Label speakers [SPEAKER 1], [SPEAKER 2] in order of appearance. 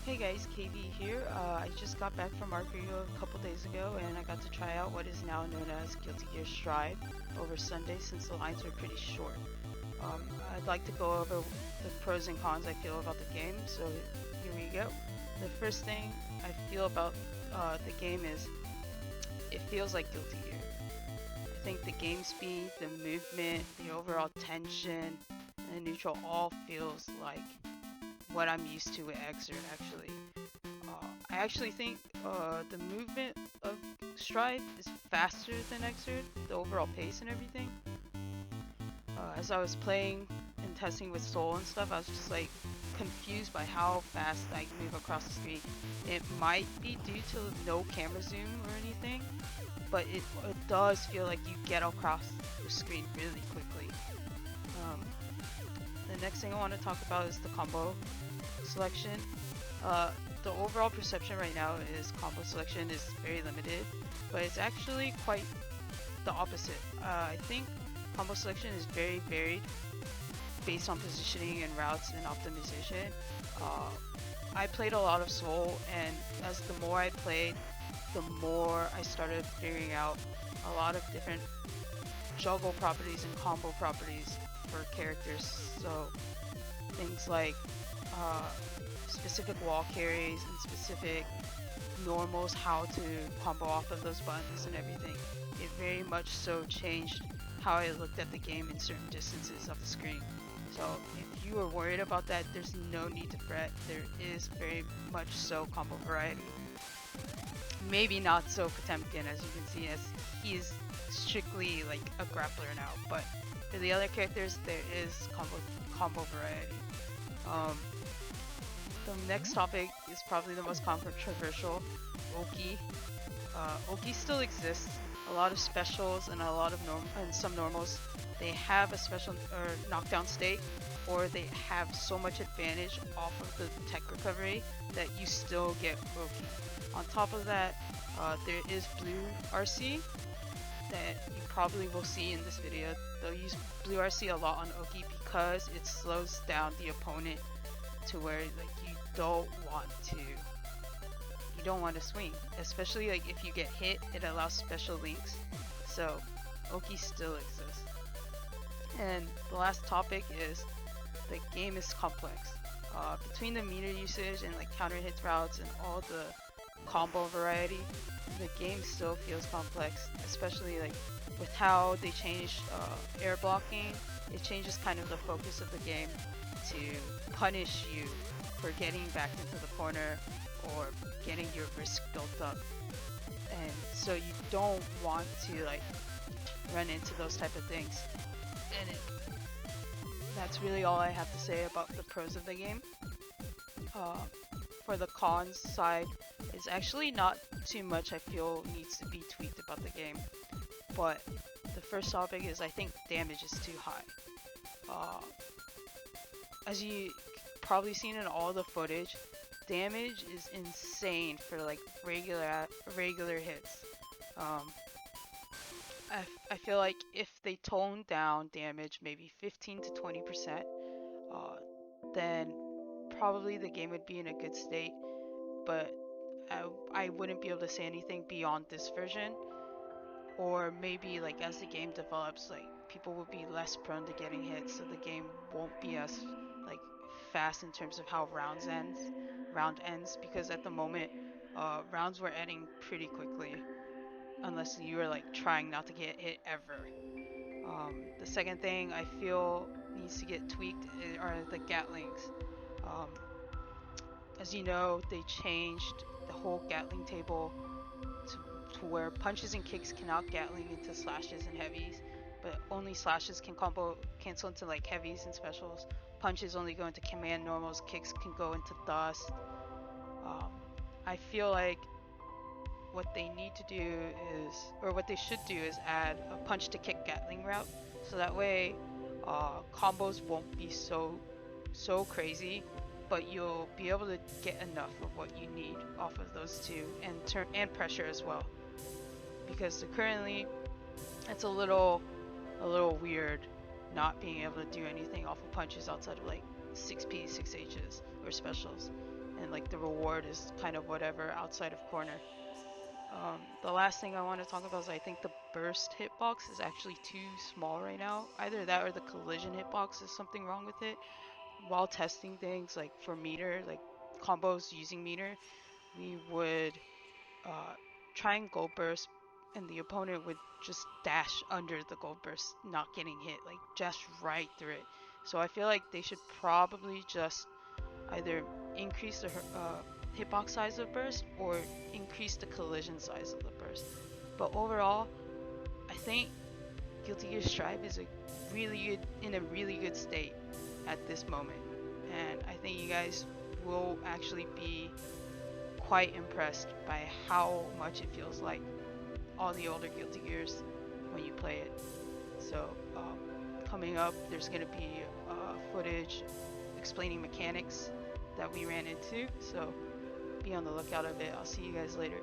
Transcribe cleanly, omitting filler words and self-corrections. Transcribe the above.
[SPEAKER 1] Hey guys, KB here. I just got back from Arc Revo a couple days ago and I got to try out what is now known as Guilty Gear Strive over Sunday since the lines were pretty short. I'd like to go over the pros and cons I feel about the game, so here we go. The first thing I feel about the game is it feels like Guilty Gear. I think the game speed, the movement, the overall tension, and neutral all feels like what I'm used to with Xrd actually. I actually think the movement of Stride is faster than Xrd, the overall pace and everything. As I was playing and testing with Soul and stuff, I was just like confused by how fast I move across the screen. It might be due to no camera zoom or anything, but it does feel like you get across the screen really quickly. Um, the next thing I want to talk about is the combo selection. The overall perception right now is combo selection is very limited, but it's actually quite the opposite. I think combo selection is very varied based on positioning and routes and optimization. Uh, I played a lot of Soul, and as the more I played, the more I started figuring out a lot of different juggle properties and combo properties for characters. So things like uh, specific wall carries and specific normals, how to combo off of those buttons and everything. It very much so changed how I looked at the game in certain distances of the screen. So if you are worried about that, there's no need to fret. There is very much so combo variety. Maybe not so Potemkin, as you can see, as he is strictly like a grappler now, but for the other characters there is combo variety. Um, the next topic is probably the most controversial, Oki. Oki still exists. A lot of specials and a lot of some normals, they have a special or knockdown state, or they have so much advantage off of the tech recovery that you still get Oki. On top of that, there is Blue RC that you probably will see in this video. They'll use Blue RC a lot on Oki because it slows down the opponent to where like you don't want to swing, especially like if you get hit, it allows special links. So Oki still exists. And the last topic is the game is complex. Between the meter usage and like counter hit routes and all the combo variety, the game still feels complex, especially like with how they changed air blocking. It changes kind of the focus of the game to punish you for getting back into the corner or getting your risk built up, and so you don't want to like run into those type of things. And that's really all I have to say about the pros of the game. For the cons side, it's actually not too much I feel needs to be tweaked about the game, but the first topic is I think damage is too high. As you probably seen in all the footage, damage is insane for like regular hits. I feel like if they tone down damage maybe 15 to 20%, uh, then probably the game would be in a good state. But I wouldn't be able to say anything beyond this version, or maybe like as the game develops, like people will be less prone to getting hit, so the game won't be as like fast in terms of how round ends, because at the moment rounds were ending pretty quickly unless you were like trying not to get hit ever. The second thing I feel needs to get tweaked are the Gatlings. Um, as you know, they changed the whole Gatling table to where punches and kicks cannot Gatling into slashes and heavies, but only slashes can combo cancel into like heavies and specials. Punches only go into command normals, kicks can go into dust. Um, I feel like what they need to do or what they should do is add a punch to kick Gatling route, so that way combos won't be so crazy, but you'll be able to get enough of what you need off of those two, and pressure as well, because currently it's a little weird not being able to do anything off of punches outside of like 6P, 6Hs, or specials. And like the reward is kind of whatever outside of corner. The last thing I want to talk about is I think the burst hitbox is actually too small right now. Either that or the collision hitbox is something wrong with it. While testing things like for meter, like combos using meter, we would uh, try and gold burst, and the opponent would just dash under the gold burst, not getting hit, like just right through it. So I feel like they should probably just either increase the hitbox size of burst or increase the collision size of the burst. But overall, I think Guilty Gear Strive is in a really good state at this moment, and I think you guys will actually be quite impressed by how much it feels like all the older Guilty Gears when you play it. So coming up, there's gonna be footage explaining mechanics that we ran into. So be on the lookout of it. I'll see you guys later.